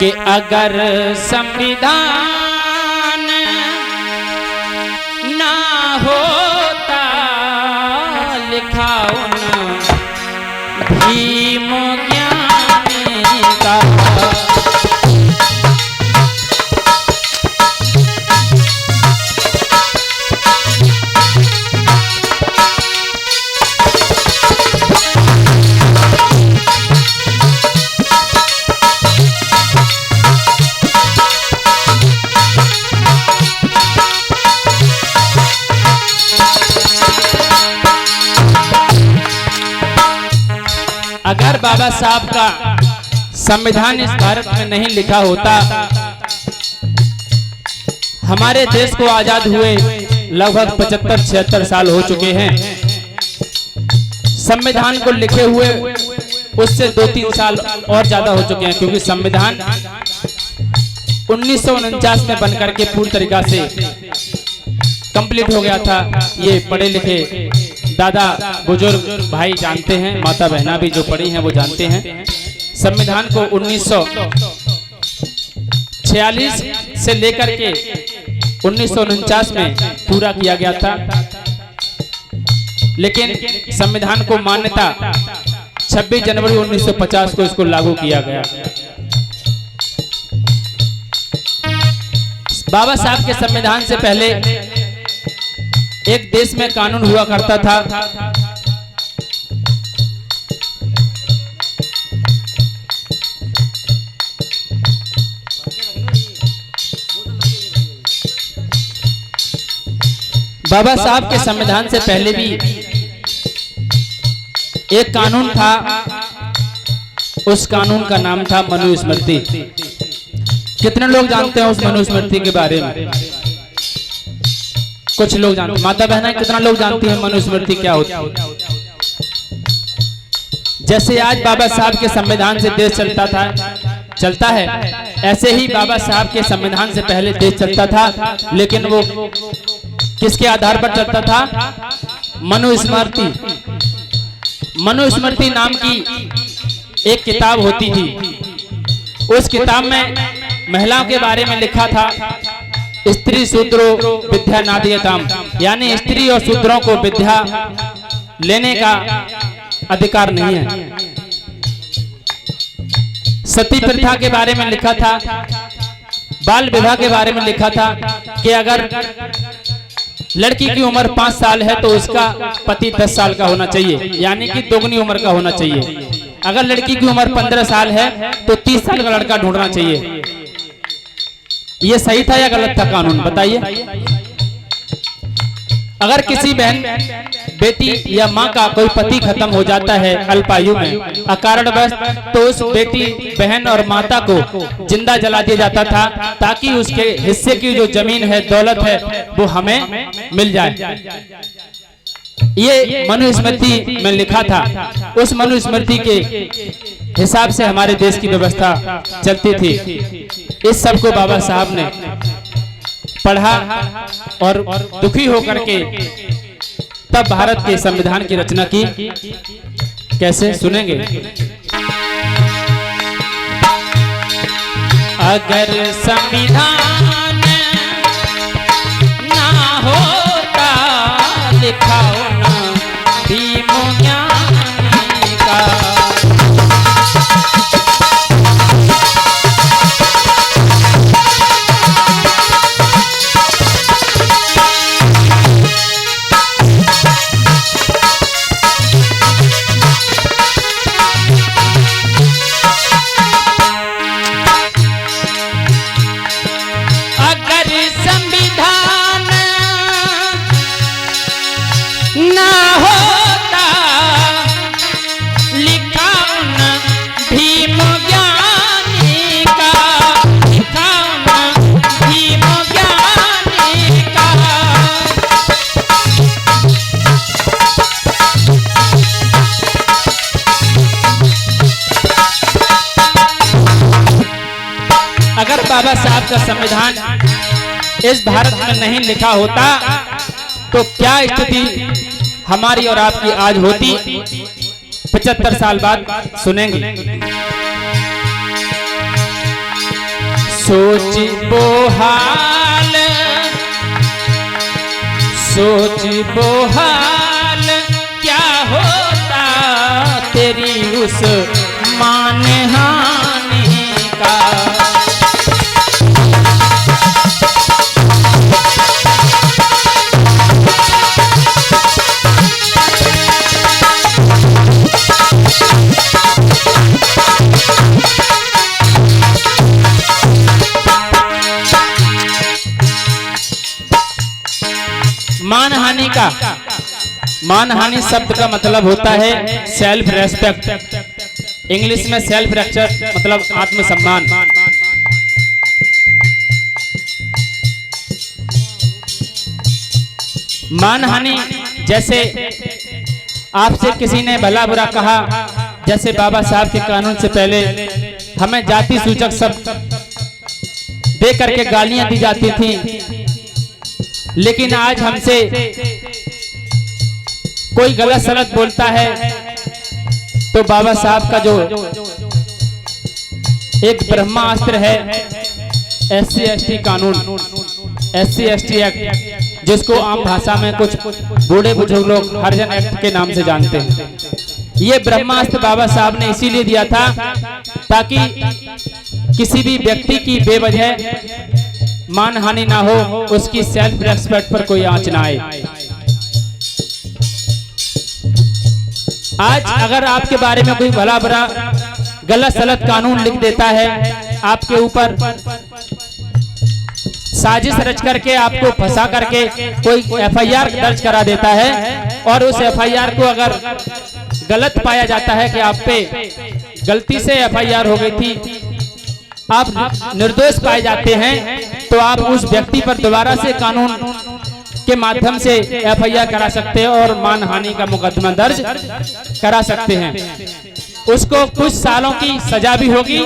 कि अगर संविधान ना होता लिखा उन भीम ज्ञानी का, अगर बाबा साहब का संविधान इस भारत में नहीं लिखा होता, हमारे देश को आजाद हुए लगभग 75-76 साल हो चुके हैं। संविधान को लिखे हुए उससे 2-3 साल और ज्यादा हो चुके हैं, क्योंकि संविधान 1949 में बनकर के पूरी तरीका से कंप्लीट हो गया था। ये पढ़े लिखे दादा बुजुर्ग भाई जानते हैं, माता बहना भी जो पढ़ी हैं वो जानते हैं। संविधान को 1946 से लेकर के 1949 में पूरा किया गया था, लेकिन संविधान को मान्यता 26 जनवरी 1950 को इसको लागू किया गया। बाबा साहब के संविधान से पहले एक देश में कानून हुआ करता था, बाबा साहब के संविधान से पहले भी एक कानून था। उस कानून का नाम था मनुस्मृति। कितने लोग जानते हैं उस मनुस्मृति के बारे में? कुछ लोग जानते, माता बहना कितना लोग जानती हैं मनुस्मृति क्या होती है? जैसे आज बाबा साहब के संविधान से देश चलता है, ऐसे ही बाबा साहब के संविधान से पहले देश चलता था, लेकिन वो किसके आधार पर चलता था? मनुस्मृति। मनुस्मृति नाम की एक किताब होती थी। उस किताब में महिलाओं के बारे में लिखा था, स्त्री शूद्रो विद्या नादीयताम, यानी स्त्री और शूद्रों को विद्या लेने का अधिकार नहीं है। सती प्रथा के बारे में लिखा था, बाल विवाह के बारे में लिखा था कि अगर लड़की की उम्र 5 साल है तो उसका पति 10 साल का होना चाहिए, यानी कि दोगुनी उम्र का होना चाहिए। अगर लड़की की उम्र 15 साल है तो 30 साल का लड़का ढूंढना चाहिए। ये सही था या गलत था कानून, बताइए? अगर किसी बहन बेटी या माँ का कोई पति खत्म हो जाता है अल्पायु में अकारणवश, तो उस बेटी बहन और माता को जिंदा जला दिया जाता था, ताकि उसके हिस्से की जो जमीन है, दौलत है, वो हमें मिल जाए। ये मनुस्मृति में लिखा था। उस मनुस्मृति के हिसाब से हमारे देश की व्यवस्था चलती थी। इस सब को बाबा साहब ने पढ़ा और दुखी होकर के तब भारत के संविधान की रचना की। कैसे सुनेंगे? अगर संविधान ना होता लिखा ना भीम ज्ञानी का, अगर बाबा साहब का संविधान इस भारत में नहीं लिखा होता तो क्या स्थिति हमारी और आपकी आज होती? 75 साल बाद सुनेंगे। सोच बोहाल क्या होता तेरी उस मानहानि का। मानहानि शब्द का मतलब होता है सेल्फ रेस्पेक्ट। इंग्लिश में सेल्फ रेस्पेक्ट मतलब आत्मसम्मान। मानहानि जैसे आपसे किसी ने भला बुरा कहा, जैसे बाबा साहब के कानून से पहले हमें जाति सूचक शब्द दे करके गालियां दी जाती थी, लेकिन आज हमसे कोई गलत सलत बोलता है तो बाबा साहब का जो एक ब्रह्मास्त्र है SC ST कानून, SC ST एक्ट, जिसको आम भाषा में कुछ बूढ़े बुजुर्ग लोग हरिजन एक्ट के नाम से जानते हैं। ये ब्रह्मास्त्र बाबा साहब ने इसीलिए दिया था ताकि किसी भी व्यक्ति की बेवजह मानहानि ना हो, उसकी सेल्फ रेस्पेक्ट पर कोई आंच ना आए। आज अगर आपके बारे में कोई भला बुरा गलत सलत कानून लिख देता है, आपके ऊपर साजिश रच करके आपको फंसा करके कोई FIR दर्ज करा देता है, और उस FIR को अगर गलत पाया जाता है कि आप पे गलती से FIR हो गई थी, आप निर्दोष पाए जाते हैं, तो आप उस व्यक्ति पर दोबारा से कानून के माध्यम से FIR करा सकते हैं और मानहानि का मुकदमा दर्ज करा सकते हैं। उसको कुछ सालों की सजा भी होगी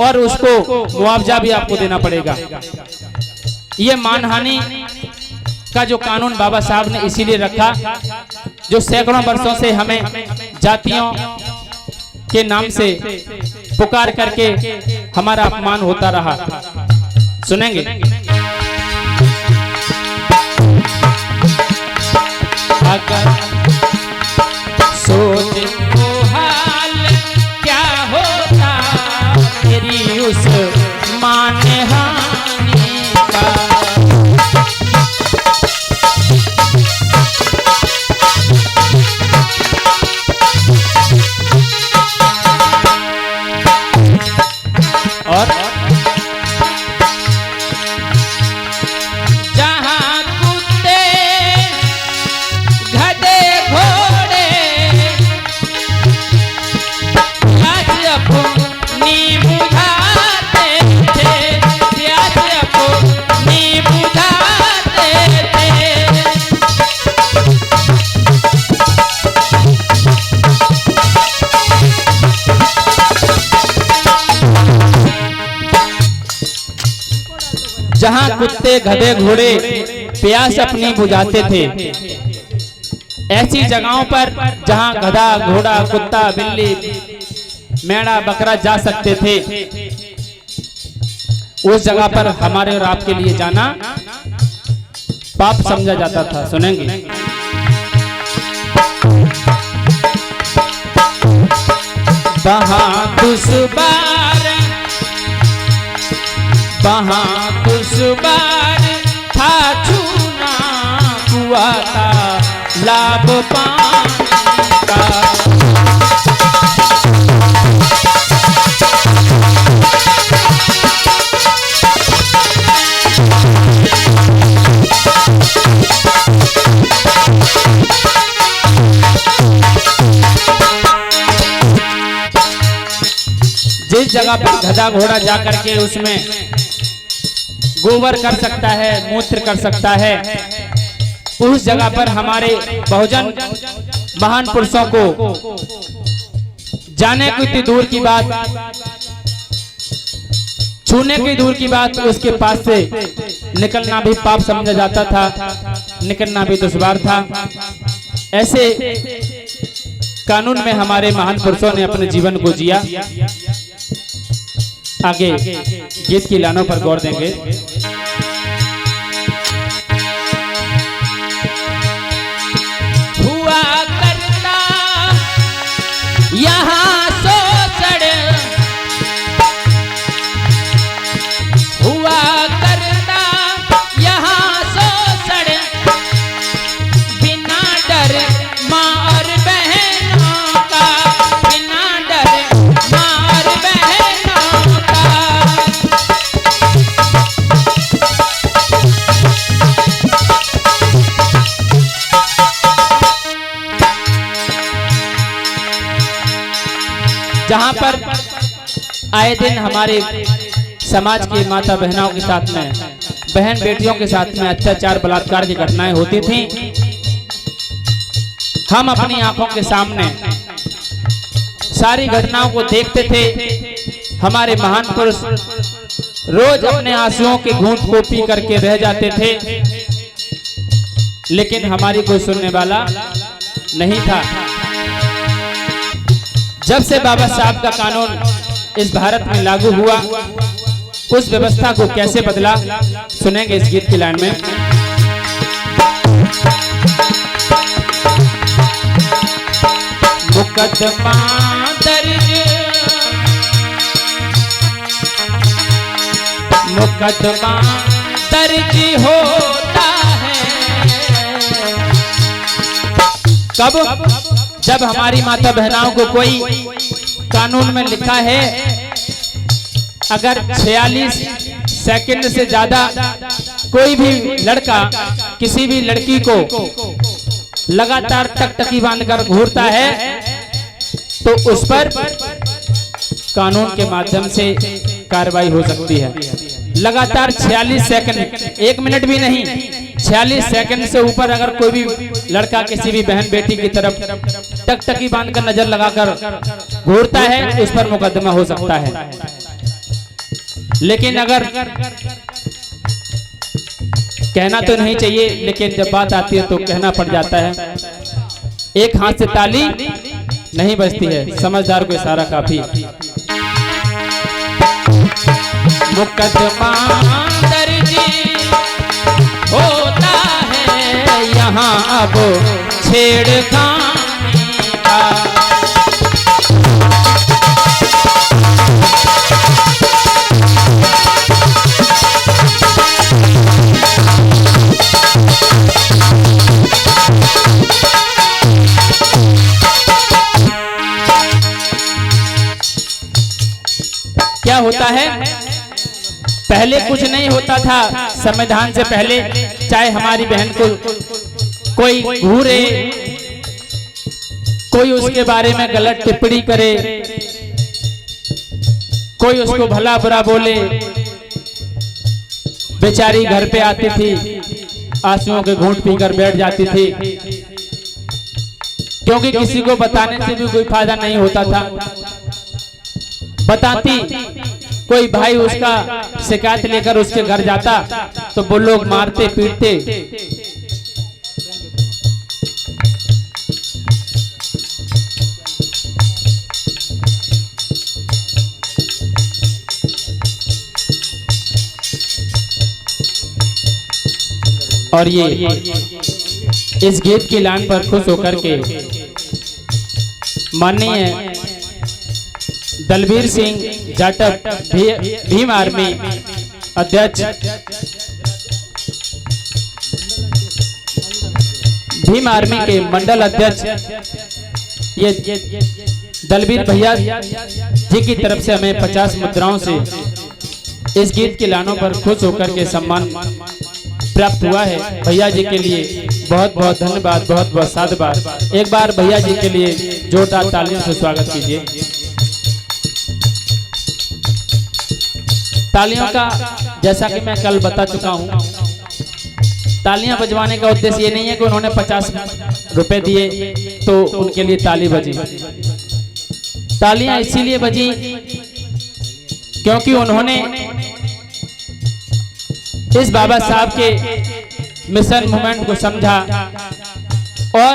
और उसको मुआवजा भी आपको देना पड़ेगा। ये मानहानि का जो कानून बाबा साहब ने इसीलिए रखा, जो सैकड़ों वर्षों से हमें जातियों के नाम से पुकार करके हमारा अपमान होता रहा। सुनेंगे? अगर सोच बोहाल क्या होता तेरी उस मानहानि का। और जहां कुत्ते गधे घोड़े प्यास अपनी बुझाते थे, प्यास अपनी बुझाते थे। जहां कुत्ते गधे घोड़े प्यास अपनी बुझाते थे, ऐसी जगहों पर जहां गधा घोड़ा कुत्ता बिल्ली मेढ़ा बकरा जा सकते थे, उस जगह पर हमारे और आपके लिए जाना पाप समझा जाता था। सुनेंगे? वहां दुश्वार था छूना, हुआ था लाभ पाने का। जिस जगह पर गधा घोड़ा जाकर के उसमें गोबर कर सकता है, मूत्र कर सकता है, उस जगह पर हमारे बहुजन महान पुरुषों को जाने की इतनी दूर की बात, छूने की दूर की बात, उसके पास से निकलना भी पाप समझा जाता था, निकलना भी दुश्वार था। ऐसे कानून में हमारे महान पुरुषों ने अपने जीवन को जिया। आगे गीत की लानों पर गौर देंगे। हुआ करता यहाँ शोषण, हुआ करता यहाँ शोषण, बिना डर माँ और बहनों का, बिना डर माँ और बहनों का। जहां पर आए दिन हमारे समाज के माता बहनों के साथ में, बहन बेटियों के साथ में अत्याचार बलात्कार की घटनाएं होती थीं, हम अपनी आंखों के सामने सारी घटनाओं को देखते थे। हमारे महान पुरुष रोज अपने आंसुओं के घूंट को पी करके रह जाते थे, लेकिन हमारी कोई सुनने वाला नहीं था। जब से बाबा साहब का कानून इस भारत में लागू हुआ, उस व्यवस्था को कैसे बदला, सुनेंगे इस गीत की लाइन में। मुकदमा दर्ज, मुकदमा दर्ज होता है कब? जब हमारी माता बहनाओं को कोई कानून में लिखा है अगर 46 सेकंड से ज्यादा कोई भी लड़का किसी भी लड़की को लगातार टकटकी बांधकर घूरता है तो उस पर कानून के माध्यम से कार्रवाई हो सकती है। लगातार 46 सेकंड, 1 मिनट भी नहीं, 46 सेकंड से ऊपर अगर कोई भी लड़का किसी भी बहन बेटी की तरफ टकटकी बांधकर नजर लगाकर घूरता है, उस पर मुकदमा हो सकता है। लेकिन अगर कहना तो नहीं चाहिए, लेकिन जब बात आती है तो कहना पड़ जाता है। एक हाथ से ताली नहीं बजती है, समझदार को इशारा काफी। मुकदमा दर्ज होता है यहाँ अब छेड़खानी का। क्या होता है? पहले कुछ नहीं होता था। संविधान से पहले चाहे हमारी बहन को कोई घूरे, कोई उसके बारे में गलत टिप्पणी करे, कोई उसको भला बुरा बोले, बेचारी घर पे आती थी, आंसुओं के घूंट पीकर बैठ जाती थी, क्योंकि किसी को बताने से भी कोई फायदा नहीं होता था। बताती, कोई भाई उसका शिकायत लेकर उसके घर जाता तो वो लोग मारते पीटते। और ये इस गीत की लाइन पर खुश होकर के माननीय दलबीर सिंह जाटव भीम आर्मी अध्यक्ष, भीम आर्मी के मंडल अध्यक्ष ये दलबीर भैया जी की तरफ से हमें 50 मुद्राओं से इस गीत के लानों पर खुश होकर के सम्मान प्राप्त हुआ है। भैया जी के लिए बहुत बहुत धन्यवाद, बहुत बहुत साधुवाद। एक बार भैया जी के लिए जोरदार तालियों से स्वागत कीजिए। तालियों का जैसा कि मैं कल बता चुका हूं, तालियां बजवाने का उद्देश्य ये नहीं है कि उन्होंने 50 रुपए दिए तो उनके लिए ताली बजी। तालियां इसीलिए बजी क्योंकि उन्होंने इस बाबा साहब के मिशन मूवमेंट को समझा और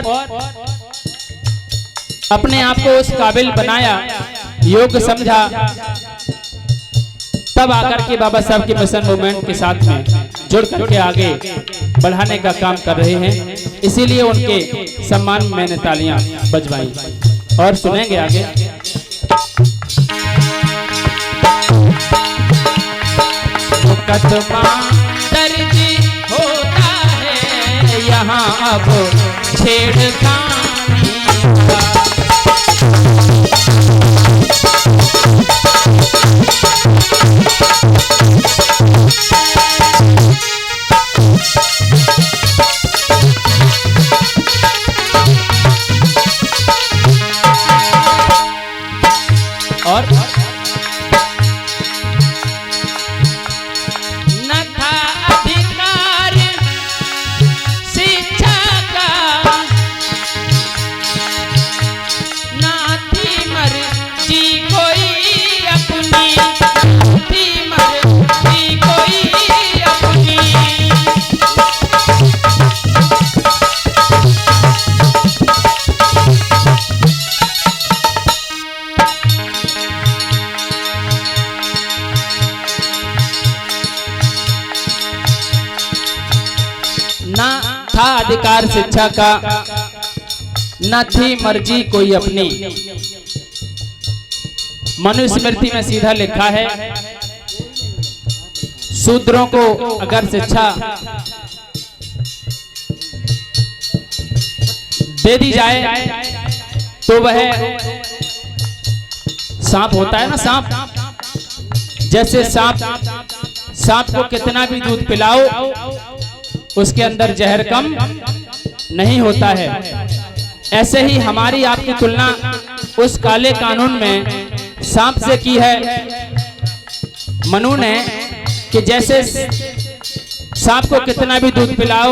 अपने आप को उस काबिल बनाया, योग्य समझा, तब आकर के बाबा साहब के मिशन मूवमेंट के साथ में जुड़ करके आगे बढ़ाने का काम कर रहे हैं। इसीलिए उनके सम्मान में मैंने तालियां बजवाई और सुनेंगे आगे। मुकदमा दर्ज होता है यहाँ अब छेड़खानी का। और न था अधिकार शिक्षा का, ना थी मर्जी कोई अपनी, थी मर्जी कोई अपनी। ना था अधिकार शिक्षा का, न थी मर्जी कोई अपनी। मनुस्मृति में सीधा लिखा है, शूद्रों को अगर शिक्षा दे दी जाए तो वह सांप होता है ना, सांप, जैसे सांप को कितना भी दूध पिलाओ उसके अंदर जहर कम नहीं होता है। ऐसे ही हमारी आपकी तुलना उस काले कानून में सांप से की है मनु ने, कि जैसे सांप को कितना भी दूध पिलाओ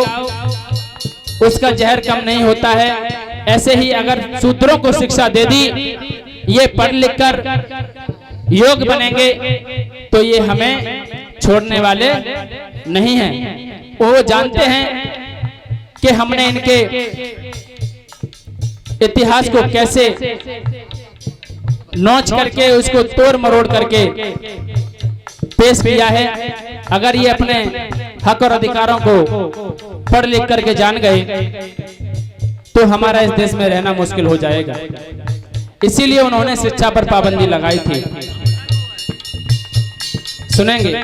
उसका जहर कम नहीं होता है। ऐसे ही अगर शूद्रों को शिक्षा दे दी, ये पढ़ लिख कर योग्य बनेंगे तो ये हमें छोड़ने वाले नहीं हैं। वो जानते हैं कि हमने इनके इतिहास को कैसे नोच करके उसको तोड़ मरोड़ करके पेश किया है। अगर ये अपने हक और अधिकारों को पढ़ लिख करके जान गए तो हमारा इस देश में रहना मुश्किल हो जाएगा। इसीलिए उन्होंने शिक्षा पर पाबंदी लगाई थी। सुनेंगे।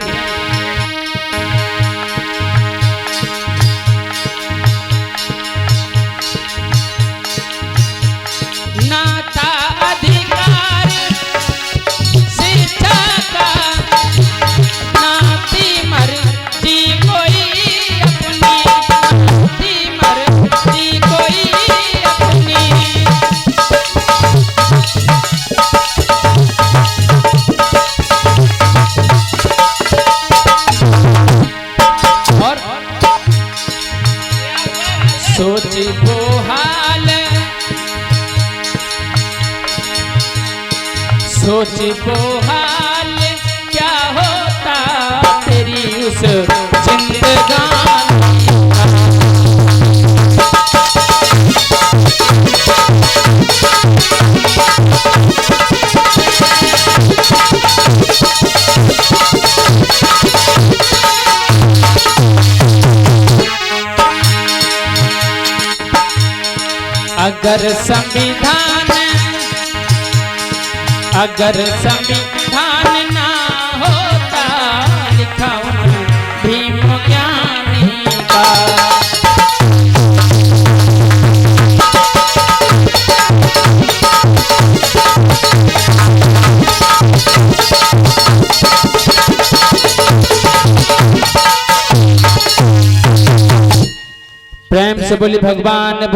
ना था अधिकार शिक्षा का, ना थी मर्जी कोई अपनी, थी मर्जी कोई अपनी। और सोच वो हाल, सोच वो हाल क्या होता तेरी उस जिंदगानी का। अगर संविधान ना होता लिखा भीम ज्ञानी का। प्रेम से बोली भगवान।